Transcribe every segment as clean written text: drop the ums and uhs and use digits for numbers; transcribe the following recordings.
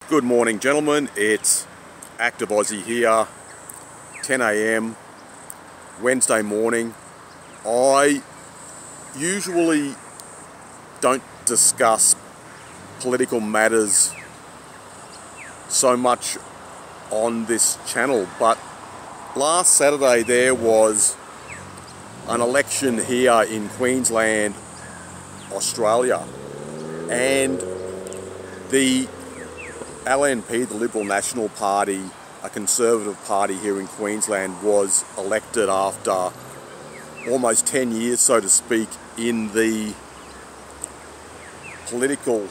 Good morning, gentlemen. It's Active Aussie here, 10 a.m. Wednesday morning. I usually don't discuss political matters so much on this channel, but last Saturday there was an election here in Queensland, Australia, and the LNP, the Liberal National Party, a conservative party here in Queensland, was elected after almost 10 years, so to speak, in the political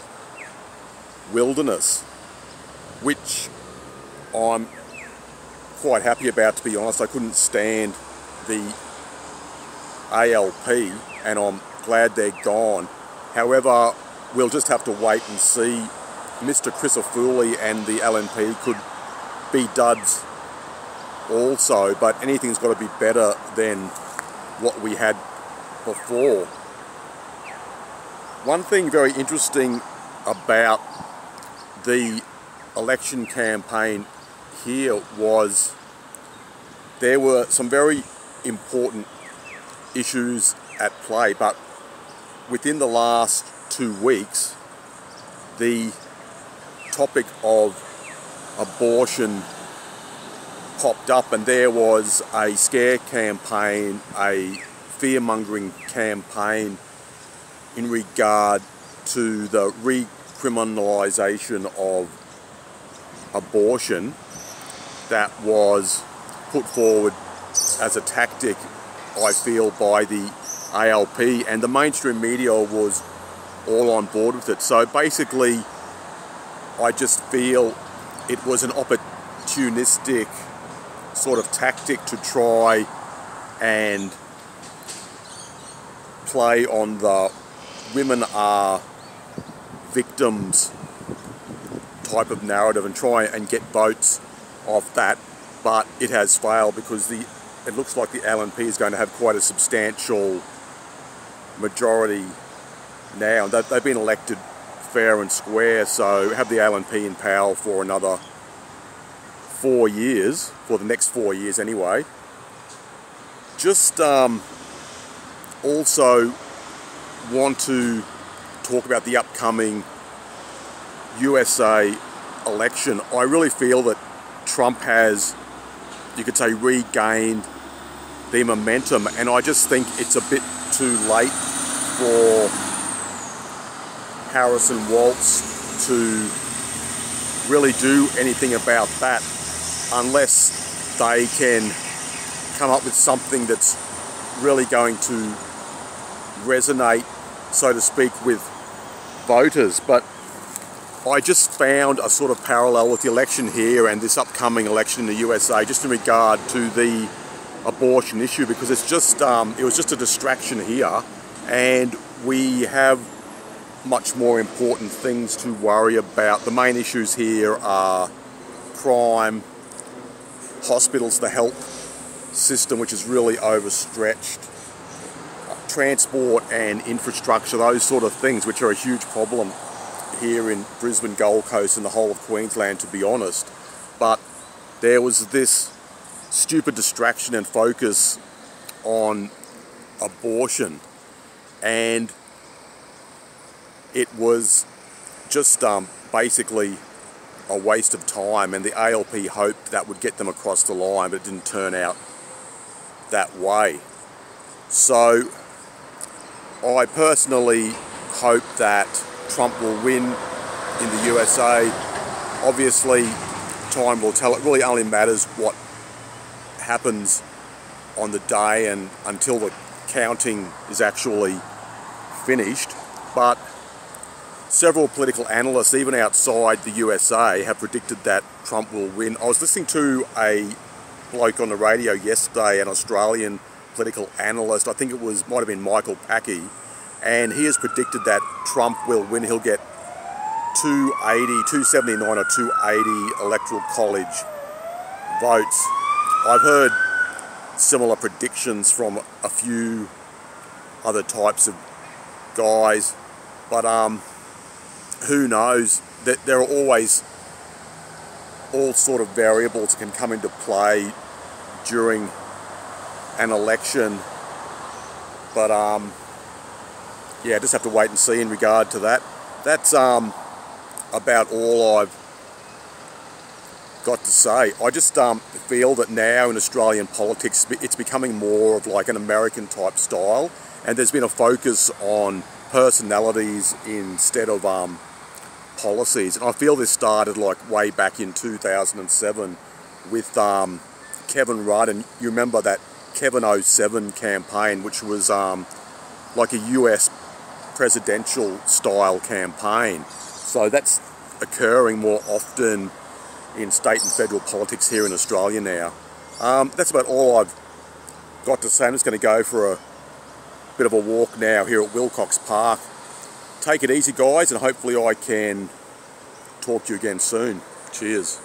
wilderness, which I'm quite happy about, to be honest. I couldn't stand the ALP, and I'm glad they're gone. However, we'll just have to wait and see. Mr. Crisafulli and the LNP could be duds also, but anything's got to be better than what we had before. One thing very interesting about the election campaign here was there were some very important issues at play, but within the last 2 weeks, the topic of abortion popped up, and there was a scare campaign, a fear-mongering campaign in regard to the recriminalisation of abortion that was put forward as a tactic, I feel, by the ALP, and the mainstream media was all on board with it. So basically, I just feel it was an opportunistic sort of tactic to try and play on the women are victims type of narrative and try and get votes off that. But it has failed because it looks like the LNP is going to have quite a substantial majority now. They've been elected fair and square, so have the LNP in power for another 4 years, for the next 4 years anyway. Just also want to talk about the upcoming USA election. I really feel that Trump has, you could say, regained the momentum, and I just think it's a bit too late for Harrison Waltz to really do anything about that unless they can come up with something that's really going to resonate, so to speak, with voters. But I just found a sort of parallel with the election here and this upcoming election in the USA, just in regard to the abortion issue, because it's just it was just a distraction here, and we have much more important things to worry about. The main issues here are crime, hospitals, the health system, which is really overstretched, transport and infrastructure, those sort of things, which are a huge problem here in Brisbane, Gold Coast, and the whole of Queensland, to be honest. But there was this stupid distraction and focus on abortion, and it was just basically a waste of time, and the ALP hoped that would get them across the line, but it didn't turn out that way. So I personally hope that Trump will win in the USA. Obviously, time will tell. It really only matters what happens on the day and until the counting is actually finished. But several political analysts, even outside the USA, have predicted that Trump will win. I was listening to a bloke on the radio yesterday, an Australian political analyst, I think it might have been Michael Packey, and he has predicted that Trump will win. He'll get 279 or 280 electoral college votes. I've heard similar predictions from a few other types of guys, but who knows? There are always all sort of variables can come into play during an election. But yeah, just have to wait and see in regard to that. That's about all I've got to say. I just feel that now in Australian politics it's becoming more of like an American type style, and there's been a focus on personalities instead of policies. And I feel this started like way back in 2007 with Kevin Rudd, and you remember that Kevin 07 campaign, which was like a US presidential style campaign. So that's occurring more often in state and federal politics here in Australia now. That's about all I've got to say. I'm just going to go for a bit of a walk now here at Wilcox Park. Take it easy, guys, and hopefully I can talk to you again soon. Cheers.